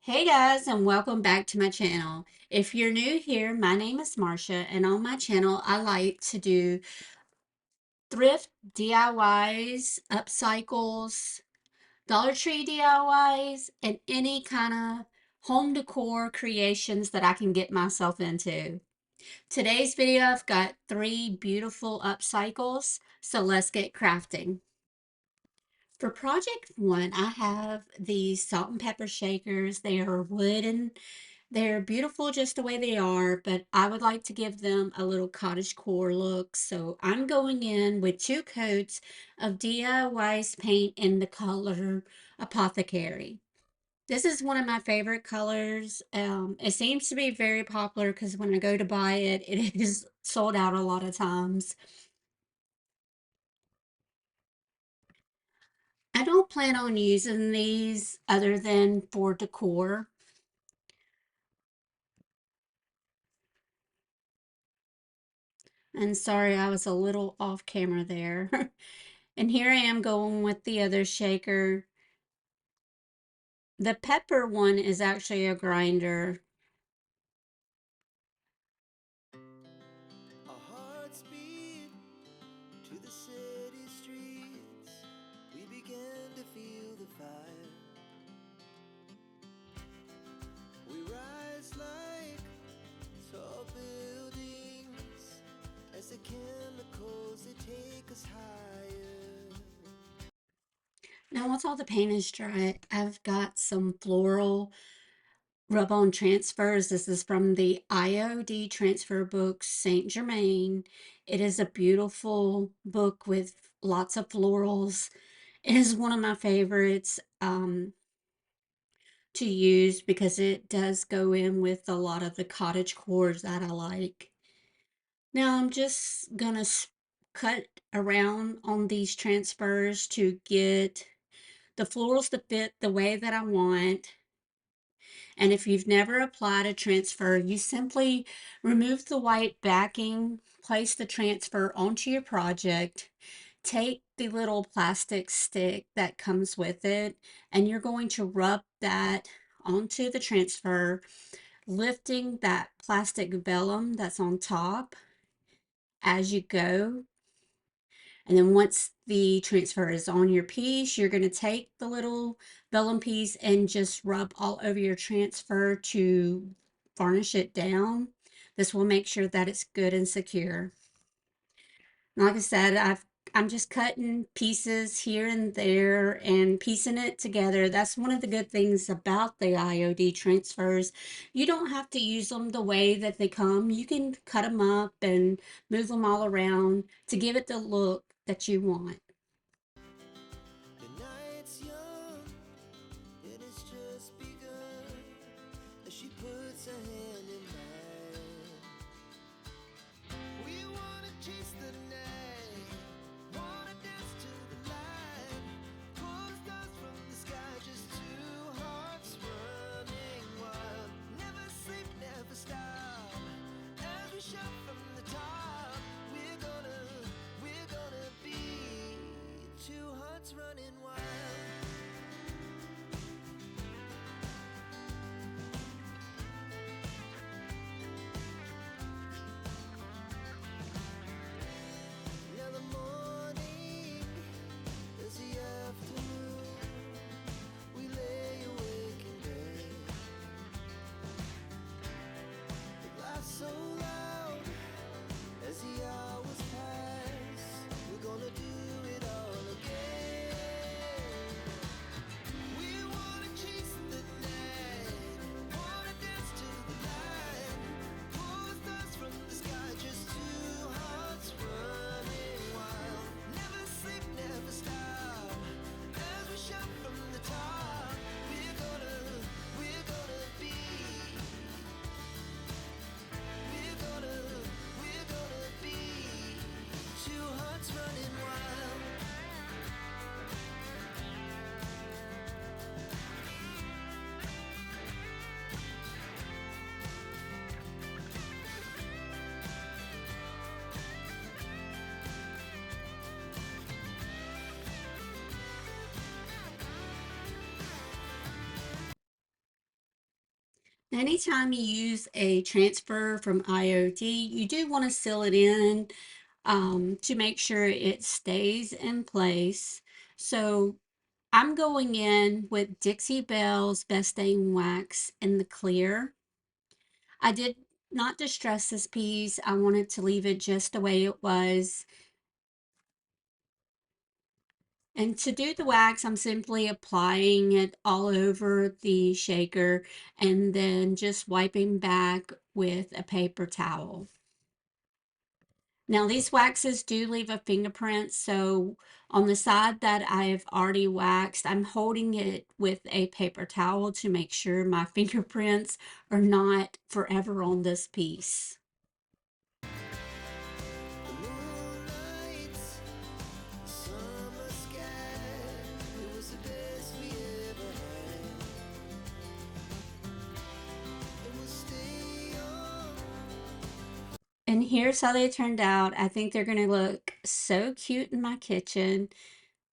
Hey guys, and welcome back to my channel. If you're new here, my name is Marsha, and on my channel, I like to do thrift DIYs, upcycles, Dollar Tree DIYs, and any kind of home decor creations that I can get myself into. Today's video, I've got three beautiful upcycles, so let's get crafting. For project one, I have these salt and pepper shakers. They are wooden. They're beautiful just the way they are, but I would like to give them a little cottagecore look. So I'm going in with two coats of DIY's paint in the color Apothecary. This is one of my favorite colors. It seems to be very popular because when I go to buy it, it is sold out a lot of times. I don't plan on using these other than for decor. And sorry, I was a little off camera there. And here I am going with the other shaker. The pepper one is actually a grinder. Our hearts beat to the city streets. We began to feel the fire. We rise like tall buildings as the chemicals they take us higher. Now, once all the paint is dry, I've got some floral rub-on transfers. This is from the IOD transfer book, Saint Germain. It is a beautiful book with lots of florals. It is one of my favorites to use because it does go in with a lot of the cottage cores that I like. Now I'm just gonna cut around on these transfers to get the florals to fit the way that I want. And if you've never applied a transfer, you simply remove the white backing, place the transfer onto your project, take the little plastic stick that comes with it, and you're going to rub that onto the transfer, lifting that plastic vellum that's on top as you go. And then once the transfer is on your piece, you're going to take the little vellum piece and just rub all over your transfer to varnish it down. This will make sure that it's good and secure. And like I said, I'm just cutting pieces here and there and piecing it together. That's one of the good things about the IOD transfers. You don't have to use them the way that they come. You can cut them up and move them all around to give it the look that you want. The night's young, it has just begun as she puts her hand in mine. We wanna chase the night, wanna dance to the light, pull the stars from the sky, just two hearts running wild. Never sleep, never stop, as we shout from the top. We're gonna be Anytime you use a transfer from IoT, you do want to seal it in to make sure it stays in place. So I'm going in with Dixie Belle's Best Stain Wax in the clear. I did not distress this piece. I wanted to leave it just the way it was. And to do the wax, I'm simply applying it all over the shaker and then just wiping back with a paper towel. Now these waxes do leave a fingerprint, so on the side that I've already waxed, I'm holding it with a paper towel to make sure my fingerprints are not forever on this piece. The moonlight, summer sky, it was the best we ever had. And we'll stay on. And here's how they turned out. I think they're going to look so cute in my kitchen,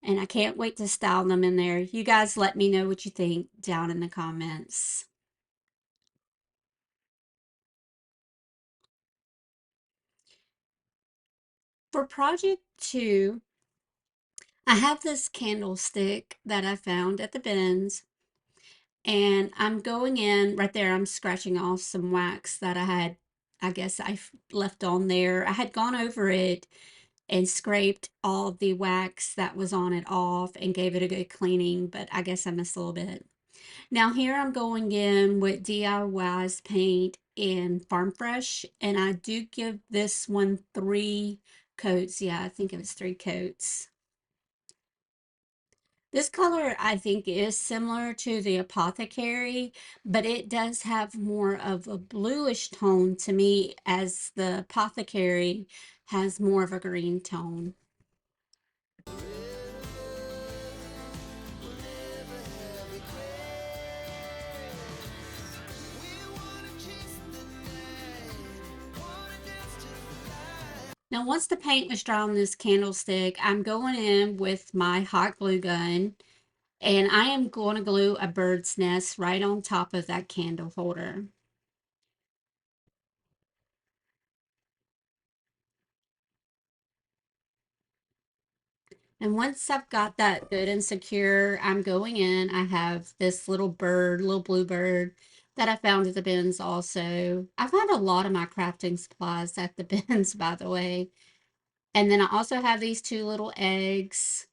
and I can't wait to style them in there. You guys let me know what you think down in the comments. For project 2, I have this candlestick that I found at the bins, and I'm going in right there. I'm scratching off some wax that I guess I left on there. I had gone over it and scraped all the wax that was on it off and gave it a good cleaning, but I guess I missed a little bit. Now here I'm going in with DIY's paint in Farm Fresh, and I do give this one 3 coats. Yeah, I think it was 3 coats. This color I think is similar to the Apothecary, but it does have more of a bluish tone to me, as the Apothecary has more of a green tone. Now, once the paint was dry on this candlestick, I'm going in with my hot glue gun, and I am going to glue a bird's nest right on top of that candle holder. And once I've got that good and secure, I'm going in. I have this little bird, little blue bird that I found at the bins also. I found a lot of my crafting supplies at the bins, by the way. And then I also have these 2 little eggs.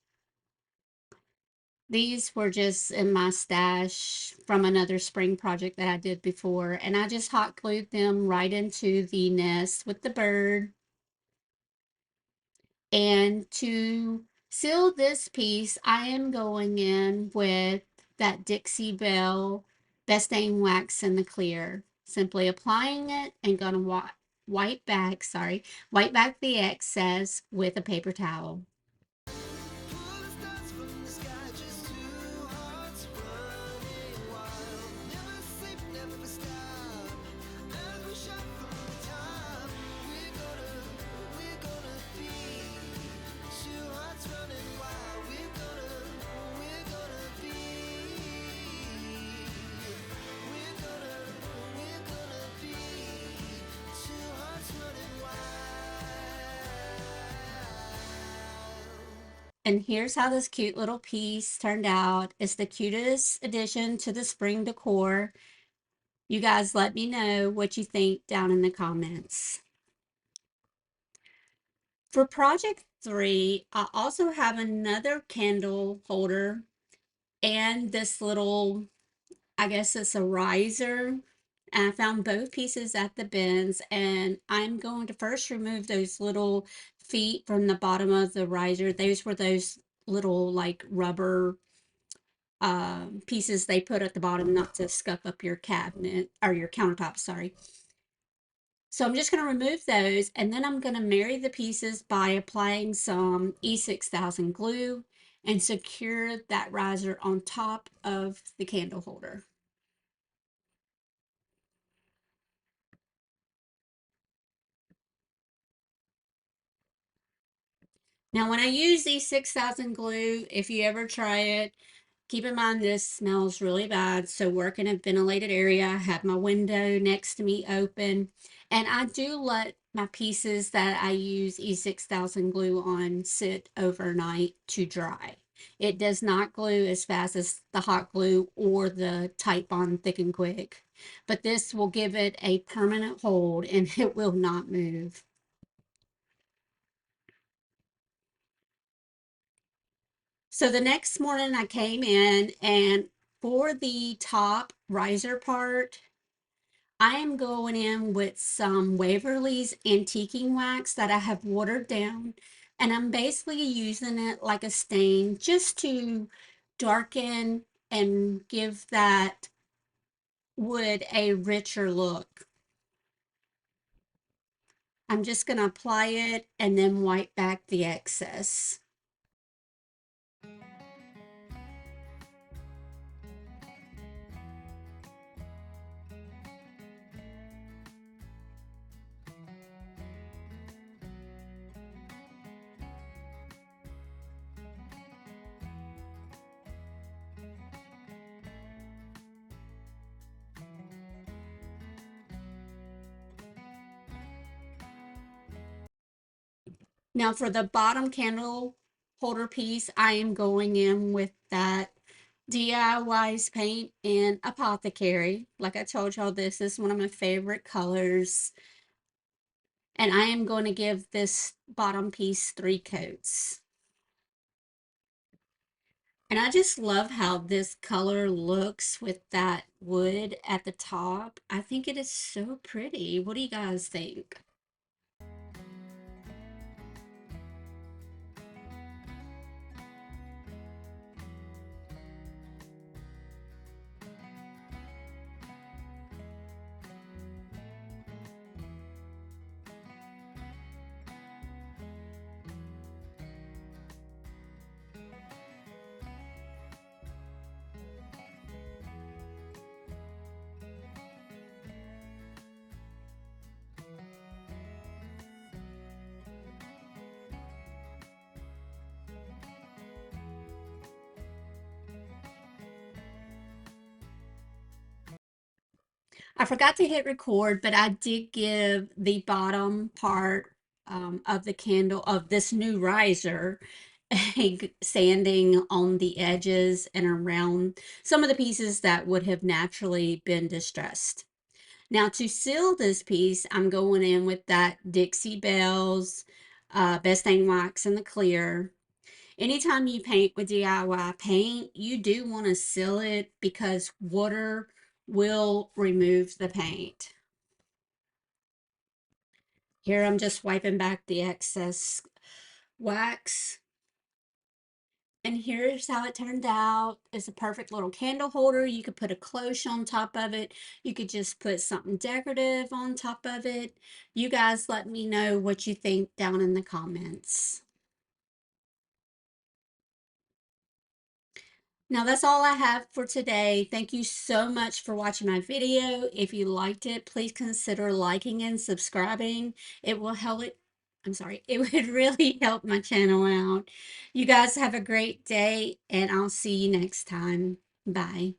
These were just in my stash from another spring project that I did before. And I just hot glued them right into the nest with the bird. And to seal this piece, I am going in with that Dixie Belle Best Stain Wax in the clear. Simply applying it and gonna wipe back the excess with a paper towel. Pull the stars from the sky, just 2 hearts running wild. Never sleep, never stop. As we shout from the top, we're gonna be 2 hearts running wild. We're gonna be, we're gonna be 2 hearts running wild. And here's how this cute little piece turned out. It's the cutest addition to the spring decor. You guys let me know what you think down in the comments. For project 3, I also have another candle holder and this little, I guess it's a riser. And I found both pieces at the bins, and I'm going to first remove those little feet from the bottom of the riser. Those were those little like rubber pieces they put at the bottom not to scuff up your cabinet or your countertop, sorry. So I'm just going to remove those, and then I'm going to marry the pieces by applying some E6000 glue and secure that riser on top of the candle holder. Now, when I use E6000 glue, if you ever try it, Keep in mind this smells really bad, so work in a ventilated area. I have my window next to me open, and I do let my pieces that I use E6000 glue on sit overnight to dry. It does not glue as fast as the hot glue or the Type Bond Thick and Quick, but this will give it a permanent hold and it will not move. So the next morning I came in, and for the top riser part, I am going in with some Waverly's Antiquing Wax that I have watered down, and I'm basically using it like a stain just to darken and give that wood a richer look. I'm just going to apply it and then wipe back the excess. Now for the bottom candle holder piece, I am going in with that DIY's Paint and Apothecary. Like I told y'all, this is one of my favorite colors. And I am going to give this bottom piece 3 coats. And I just love how this color looks with that wood at the top. I think it is so pretty. What do you guys think? I forgot to hit record, but I did give the bottom part of the candle of this new riser a sanding on the edges and around some of the pieces that would have naturally been distressed. Now to seal this piece, I'm going in with that Dixie Belle's Best Thing Wax in the clear. Anytime you paint with DIY paint, you do want to seal it because water will remove the paint. Here I'm just wiping back the excess wax. And here's how it turned out. It's a perfect little candle holder. You could put a cloche on top of it. You could just put something decorative on top of it. You guys let me know what you think down in the comments. Now that's all I have for today. Thank you so much for watching my video. If you liked it, please consider liking and subscribing. It will help it, I'm sorry, it would really help my channel out. You guys have a great day, and I'll see you next time. Bye.